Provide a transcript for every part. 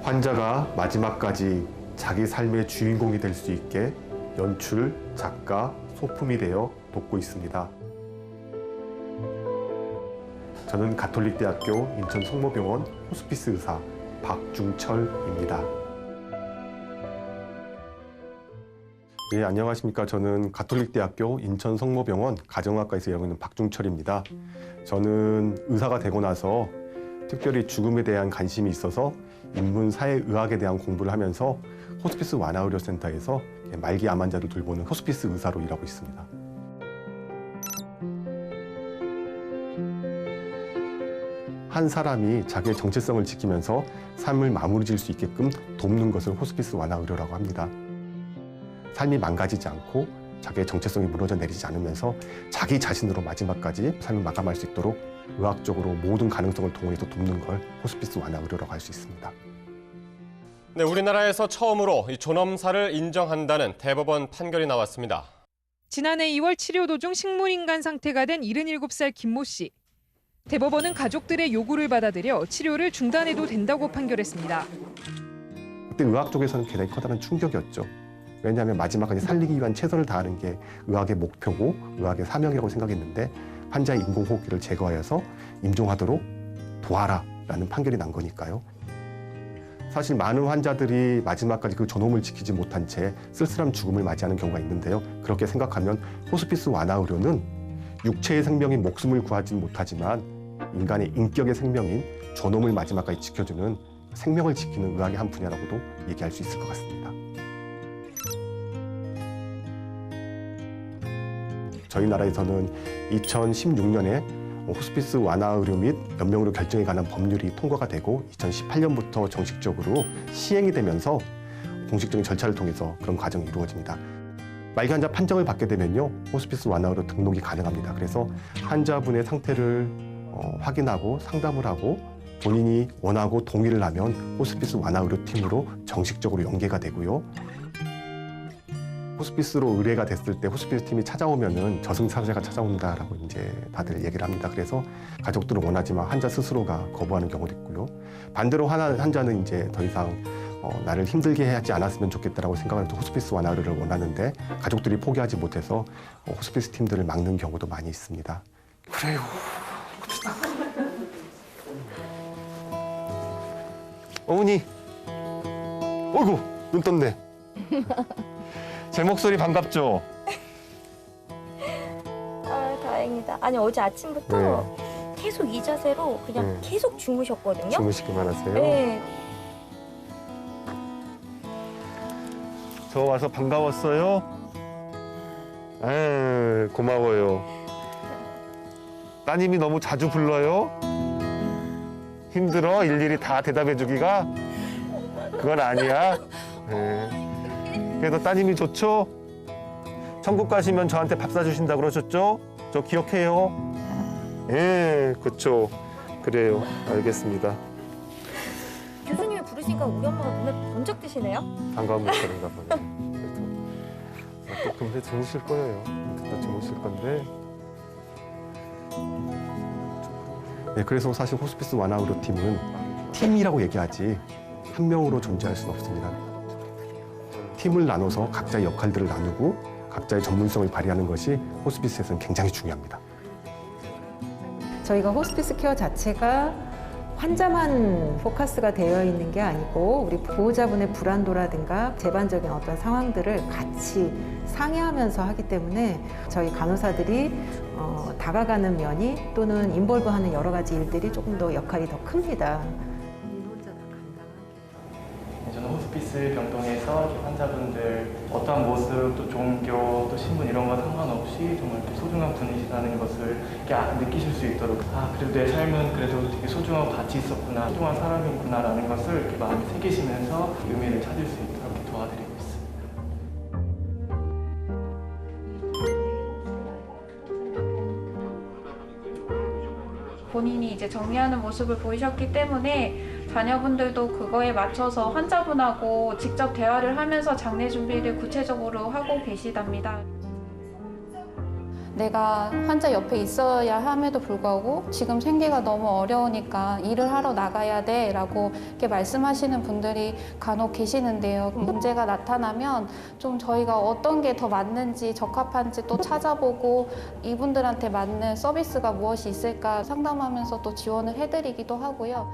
환자가 마지막까지 자기 삶의 주인공이 될 수 있게 연출, 작가, 소품이 되어 돕고 있습니다. 저는 가톨릭대학교 인천 성모병원 호스피스 의사 박중철입니다. 네, 안녕하십니까. 저는 가톨릭대학교 인천 성모병원 가정의학과에서 일하고 있는 박중철입니다. 저는 의사가 되고 나서 특별히 죽음에 대한 관심이 있어서 인문사회의학에 대한 공부를 하면서 호스피스 완화의료센터에서 말기 암 환자를 돌보는 호스피스 의사로 일하고 있습니다. 한 사람이 자기의 정체성을 지키면서 삶을 마무리 지을 수 있게끔 돕는 것을 호스피스 완화의료라고 합니다. 삶이 망가지지 않고 자기의 정체성이 무너져 내리지 않으면서 자기 자신으로 마지막까지 삶을 마감할 수 있도록 의학적으로 모든 가능성을 동원해서 돕는 걸 호스피스 완화의료라고 할 수 있습니다. 네, 우리나라에서 처음으로 이 존엄사를 인정한다는 대법원 판결이 나왔습니다. 지난해 2월 치료 도중 식물인간 상태가 된 77살 김모 씨. 대법원은 가족들의 요구를 받아들여 치료를 중단해도 된다고 판결했습니다. 그때 의학 쪽에서는 굉장히 커다란 충격이었죠. 왜냐하면 마지막까지 살리기 위한 최선을 다하는 게 의학의 목표고 의학의 사명이라고 생각했는데 환자의 인공호흡기를 제거하여서 임종하도록 도와라라는 판결이 난 거니까요. 사실 많은 환자들이 마지막까지 그 존엄을 지키지 못한 채 쓸쓸한 죽음을 맞이하는 경우가 있는데요. 그렇게 생각하면 호스피스 완화의료는 육체의 생명인 목숨을 구하지는 못하지만 인간의 인격의 생명인 존엄을 마지막까지 지켜주는 생명을 지키는 의학의 한 분야라고도 얘기할 수 있을 것 같습니다. 저희 나라에서는 2016년에 호스피스 완화의료 및 연명의료 결정에 관한 법률이 통과가 되고 2018년부터 정식적으로 시행이 되면서 공식적인 절차를 통해서 그런 과정이 이루어집니다. 말기 환자 판정을 받게 되면요, 호스피스 완화의료 등록이 가능합니다. 그래서 환자분의 상태를 확인하고 상담을 하고 본인이 원하고 동의를 하면 호스피스 완화의료 팀으로 정식적으로 연계가 되고요. 호스피스로 의뢰가 됐을 때 호스피스 팀이 찾아오면은 저승사자가 찾아온다라고 이제 다들 얘기를 합니다. 그래서 가족들은 원하지만 환자 스스로가 거부하는 경우도 있고요. 반대로 환자는 이제 더 이상 나를 힘들게 하지 않았으면 좋겠다라고 생각하는 호스피스 완화를 원하는데 가족들이 포기하지 못해서 호스피스 팀들을 막는 경우도 많이 있습니다. 그래요. 어머니, 어이구 눈 떴네. 제 목소리 반갑죠? 아, 다행이다. 아니 어제 아침부터 계속 이 자세로 그냥 계속 주무셨거든요. 주무시기만 하세요? 네. 저 와서 반가웠어요? 아, 고마워요. 따님이 너무 자주 불러요? 힘들어? 일일이 다 대답해주기가? 그건 아니야. 네. 그래도 따님이 좋죠? 천국 가시면 저한테 밥 사주신다 그러셨죠? 저 기억해요. 예, 그쵸. 그래요. 알겠습니다. 교수님이 부르시니까 우리 엄마가 눈에 번쩍 뜨시네요. 반가운 목소리인가 보네. 그래도 또 금세 주무실 거예요. 또 주무실 건데. 네, 그래서 사실 호스피스 완화의료 팀은 팀이라고 얘기하지 한 명으로 존재할 수는 없습니다. 팀을 나눠서 각자의 역할들을 나누고 각자의 전문성을 발휘하는 것이 호스피스에서는 굉장히 중요합니다. 저희가 호스피스 케어 자체가 환자만 포커스가 되어 있는 게 아니고 우리 보호자분의 불안도라든가 재반적인 어떤 상황들을 같이 상의하면서 하기 때문에 저희 간호사들이 다가가는 면이 또는 인볼브하는 여러 가지 일들이 조금 더 역할이 더 큽니다. 저는 호스피스 병동에서 환자분들 어떠한 모습, 또 종교, 또 신분 이런 거 상관없이 정말 이렇게 소중한 분이시라는 것을 이렇게 느끼실 수 있도록 그래도 내 삶은 그래도 되게 소중하고 가치 있었구나, 소중한 사람이구나라는 것을 이렇게 마음에 새기시면서 의미를 찾을 수 있도록 이렇게 도와드리고 있습니다. 본인이 이제 정리하는 모습을 보이셨기 때문에 자녀분들도 그거에 맞춰서 환자분하고 직접 대화를 하면서 장례 준비를 구체적으로 하고 계시답니다. 내가 환자 옆에 있어야 함에도 불구하고 지금 생계가 너무 어려우니까 일을 하러 나가야 돼 라고 이렇게 말씀하시는 분들이 간혹 계시는데요. 문제가 나타나면 좀 저희가 어떤 게 더 맞는지 적합한지 또 찾아보고 이분들한테 맞는 서비스가 무엇이 있을까 상담하면서 또 지원을 해드리기도 하고요.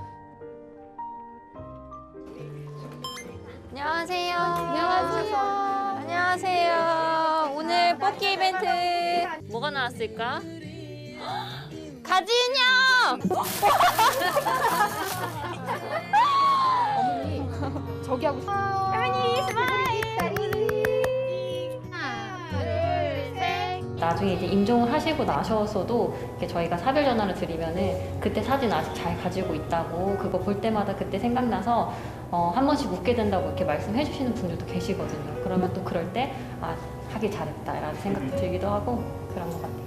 안녕하세요. 안녕하세요. 안녕하세요. 오늘 뽑기 이벤트 뭐가 나왔을까? 가지 인형! 어머니, 저기 하고 싶어요. 어머니, 스마일! 하나, 둘, 셋. 나중에 이제 임종을 하시고 나셔서도 이렇게 저희가 사별 전화를 드리면은 그때 사진 아직 잘 가지고 있다고 그거 볼 때마다 그때 생각나서 한 번씩 웃게 된다고 이렇게 말씀해 주시는 분들도 계시거든요. 그러면 또 그럴 때 아, 하길 잘했다라는 생각도 들기도 하고 그런 것 같아요.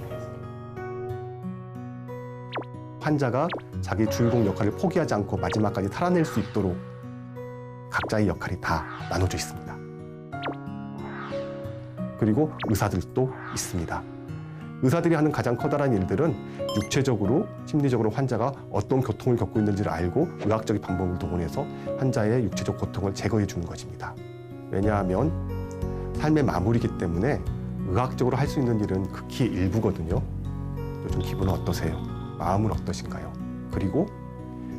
환자가 자기 주인공 역할을 포기하지 않고 마지막까지 살아낼 수 있도록 각자의 역할이 다 나눠져 있습니다. 그리고 의사들도 있습니다. 의사들이 하는 가장 커다란 일들은 육체적으로, 심리적으로 환자가 어떤 고통을 겪고 있는지를 알고 의학적인 방법을 동원해서 환자의 육체적 고통을 제거해 주는 것입니다. 왜냐하면 삶의 마무리이기 때문에 의학적으로 할 수 있는 일은 극히 일부거든요. 요즘 기분은 어떠세요? 마음은 어떠신가요? 그리고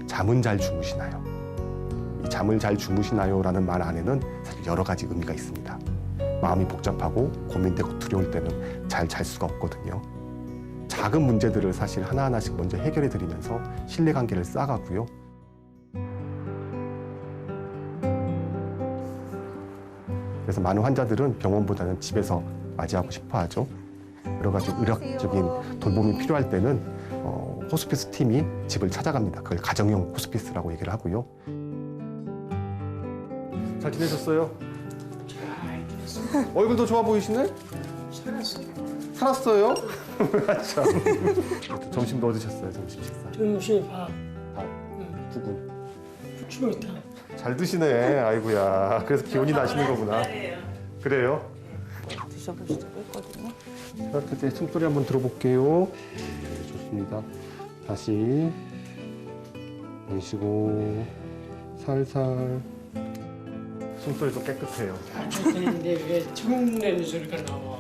잠은 잘 주무시나요? 이 잠을 잘 주무시나요? 라는 말 안에는 사실 여러 가지 의미가 있습니다. 마음이 복잡하고 고민되고 두려울 때는 잘 잘 수가 없거든요. 작은 문제들을 사실 하나하나씩 먼저 해결해 드리면서 신뢰관계를 쌓아가고요. 그래서 많은 환자들은 병원보다는 집에서 맞이하고 싶어 하죠. 여러 가지 의학적인 돌봄이 필요할 때는 호스피스 팀이 집을 찾아갑니다. 그걸 가정형 호스피스라고 얘기를 하고요. 잘 지내셨어요? 얼굴도 좋아 보이시네? 살았어요? 참. 점심 뭐 드셨어요? 점심 식사? 점심 밥. 두부. 좋다. 잘 드시네. 아이고야. 그래서 기운이 나시는 거구나. 그래요? 드셔보시죠. 했거든요. 자, 이제 숨소리 한번 들어볼게요. 네, 좋습니다. 다시 내쉬고 살살. 숨소리도 깨끗해요. 좋다는데 왜 청내는 소리가 나와?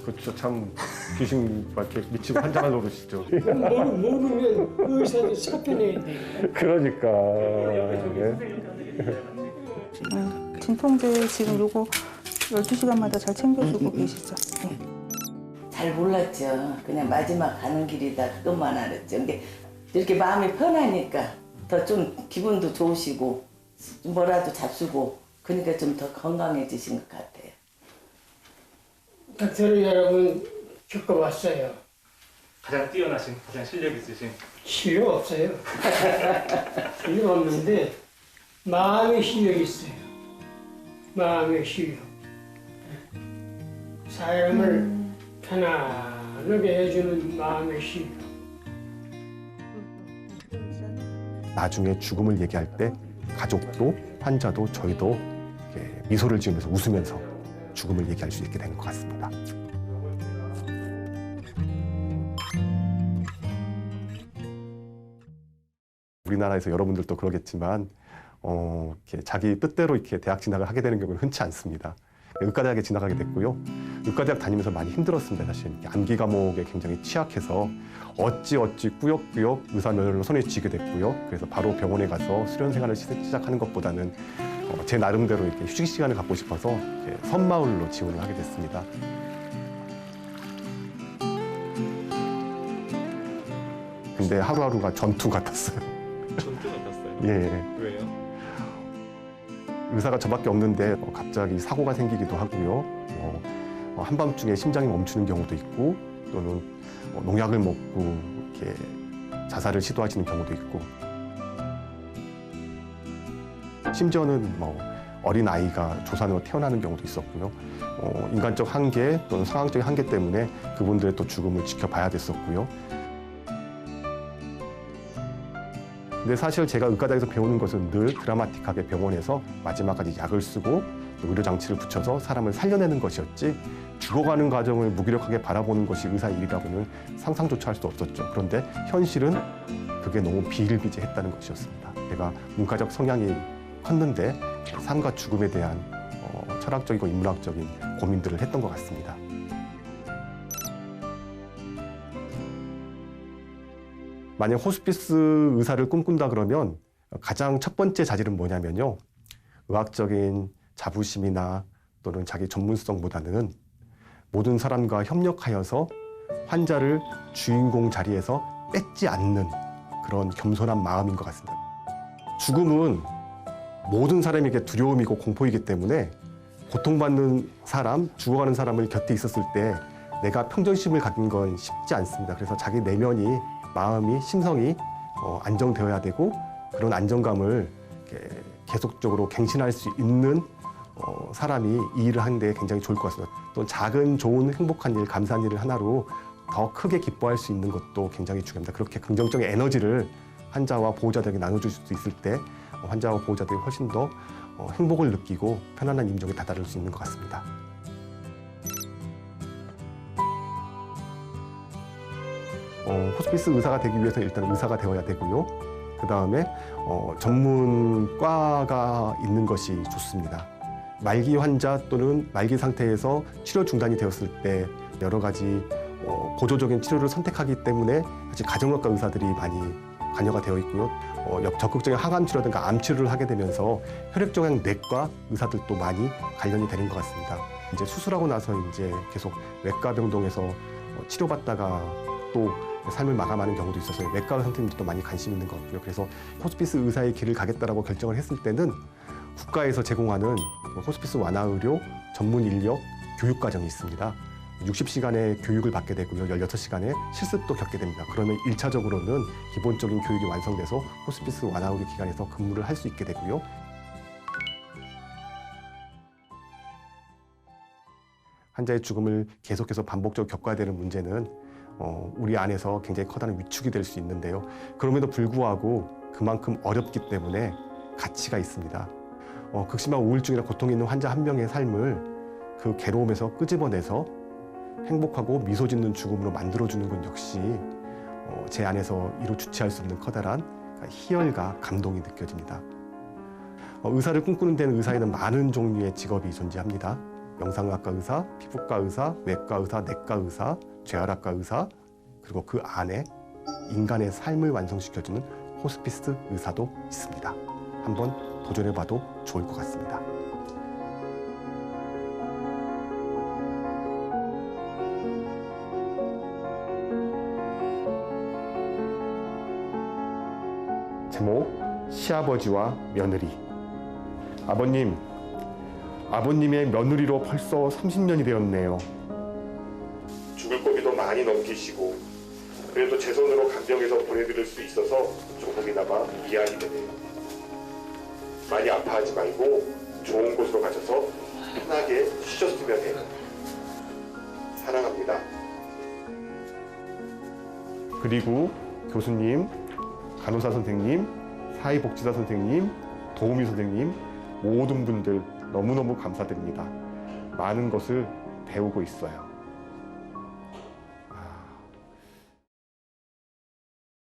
그렇죠. 참 귀신 막 이렇게 미치고 환장을 노르시죠. 모르면 의사도 사표내야 돼. 그러니까. 진통제 지금 요거 12시간마다 잘 챙겨주고 계시죠? 네. 잘 몰랐죠. 그냥 마지막 가는 길이다 그것만 알았죠. 근데 이렇게 마음이 편하니까 더 좀 기분도 좋으시고 뭐라도 잡수고 그러니까 좀 더 건강해지신 것 같아요. 닥터 여러분 겪어봤어요. 가장 뛰어나신, 가장 실력 있으신 실력 없어요. 실력 없는데 마음의 실력이 있어요. 마음의 실력. 사람을 편안하게 해주는 마음의 실력. 나중에 죽음을 얘기할 때 가족도 환자도 저희도 이렇게 미소를 지으면서 웃으면서 죽음을 얘기할 수 있게 된 것 같습니다. 우리나라에서 여러분들도 그러겠지만 이렇게 자기 뜻대로 이렇게 대학 진학을 하게 되는 경우는 흔치 않습니다. 의과대학에 진학하게 됐고요. 의과대학 다니면서 많이 힘들었습니다. 사실 암기 과목에 굉장히 취약해서 어찌 꾸역꾸역 의사 면허를 손에 쥐게 됐고요. 그래서 바로 병원에 가서 수련 생활을 시작하는 것보다는 제 나름대로 이렇게 휴식 시간을 갖고 싶어서 이렇게 섬마을로 지원을 하게 됐습니다. 근데 하루하루가 전투 같았어요. 전투 같았어요. 예. 왜요? 의사가 저밖에 없는데 갑자기 사고가 생기기도 하고요. 한밤중에 심장이 멈추는 경우도 있고 또는 농약을 먹고 이렇게 자살을 시도하시는 경우도 있고 심지어는 어린 아이가 조산으로 태어나는 경우도 있었고요. 인간적 한계 또는 상황적인 한계 때문에 그분들의 또 죽음을 지켜봐야 됐었고요. 근데 사실 제가 의과대학에서 배우는 것은 늘 드라마틱하게 병원에서 마지막까지 약을 쓰고 의료장치를 붙여서 사람을 살려내는 것이었지 죽어가는 과정을 무기력하게 바라보는 것이 의사의 일이라고는 상상조차 할 수 없었죠. 그런데 현실은 그게 너무 비일비재했다는 것이었습니다. 제가 문과적 성향이 컸는데 삶과 죽음에 대한 철학적이고 인문학적인 고민들을 했던 것 같습니다. 만약 호스피스 의사를 꿈꾼다 그러면 가장 첫 번째 자질은 뭐냐면요. 의학적인 자부심이나 또는 자기 전문성보다는 모든 사람과 협력하여서 환자를 주인공 자리에서 뺏지 않는 그런 겸손한 마음인 것 같습니다. 죽음은 모든 사람에게 두려움이고 공포이기 때문에 고통받는 사람, 죽어가는 사람을 곁에 있었을 때 내가 평정심을 갖는 건 쉽지 않습니다. 그래서 자기 내면이, 마음이, 심성이 안정되어야 되고 그런 안정감을 계속적으로 갱신할 수 있는 사람이 이 일을 하는 데 굉장히 좋을 것 같습니다. 또 작은 좋은 행복한 일, 감사한 일을 하나로 더 크게 기뻐할 수 있는 것도 굉장히 중요합니다. 그렇게 긍정적인 에너지를 환자와 보호자들에게 나눠줄 수 있을 때 환자와 보호자들이 훨씬 더 행복을 느끼고 편안한 임종에 다다를 수 있는 것 같습니다. 호스피스 의사가 되기 위해서 일단 의사가 되어야 되고요. 그 다음에 전문과가 있는 것이 좋습니다. 말기 환자 또는 말기 상태에서 치료 중단이 되었을 때 여러 가지 보조적인 치료를 선택하기 때문에 사실 가정의학과 의사들이 많이 관여가 되어 있고요. 적극적인 항암 치료든가 암 치료를 하게 되면서 혈액종양 내과 의사들도 많이 관련이 되는 것 같습니다. 이제 수술하고 나서 이제 계속 외과 병동에서 치료받다가 또 삶을 마감하는 경우도 있어서 외과 선생님들도 많이 관심 있는 것 같고요. 그래서 호스피스 의사의 길을 가겠다라고 결정을 했을 때는 국가에서 제공하는 호스피스 완화 의료 전문 인력 교육 과정이 있습니다. 60시간의 교육을 받게 되고요. 16시간의 실습도 겪게 됩니다. 그러면 1차적으로는 기본적인 교육이 완성돼서 호스피스 완화 의료 기관에서 근무를 할 수 있게 되고요. 환자의 죽음을 계속해서 반복적으로 겪어야 되는 문제는 우리 안에서 굉장히 커다란 위축이 될 수 있는데요. 그럼에도 불구하고 그만큼 어렵기 때문에 가치가 있습니다. 극심한 우울증이나 고통이 있는 환자 한 명의 삶을 그 괴로움에서 끄집어내서 행복하고 미소 짓는 죽음으로 만들어주는 것 역시 제 안에서 이루 주체할 수 없는 커다란 희열과 감동이 느껴집니다. 의사를 꿈꾸는 데는 의사에는 많은 종류의 직업이 존재합니다. 영상의학과 의사, 피부과 의사, 외과 의사, 내과 의사, 재활학과 의사, 그리고 그 안에 인간의 삶을 완성시켜주는 호스피스 의사도 있습니다. 한번 도전해봐도 좋을 것 같습니다. 제목, 시아버지와 며느리. 아버님의 며느리로 벌써 30년이 되었네요. 죽을 고비도 많이 넘기시고 그래도 제 손으로 간병해서 보내드릴 수 있어서 조금이나마 이해하게 되네요. 많이 아파하지 말고 좋은 곳으로 가셔서 편하게 쉬셨으면 해요. 사랑합니다. 그리고 교수님, 간호사 선생님, 사회복지사 선생님, 도우미 선생님, 모든 분들 너무너무 감사드립니다. 많은 것을 배우고 있어요.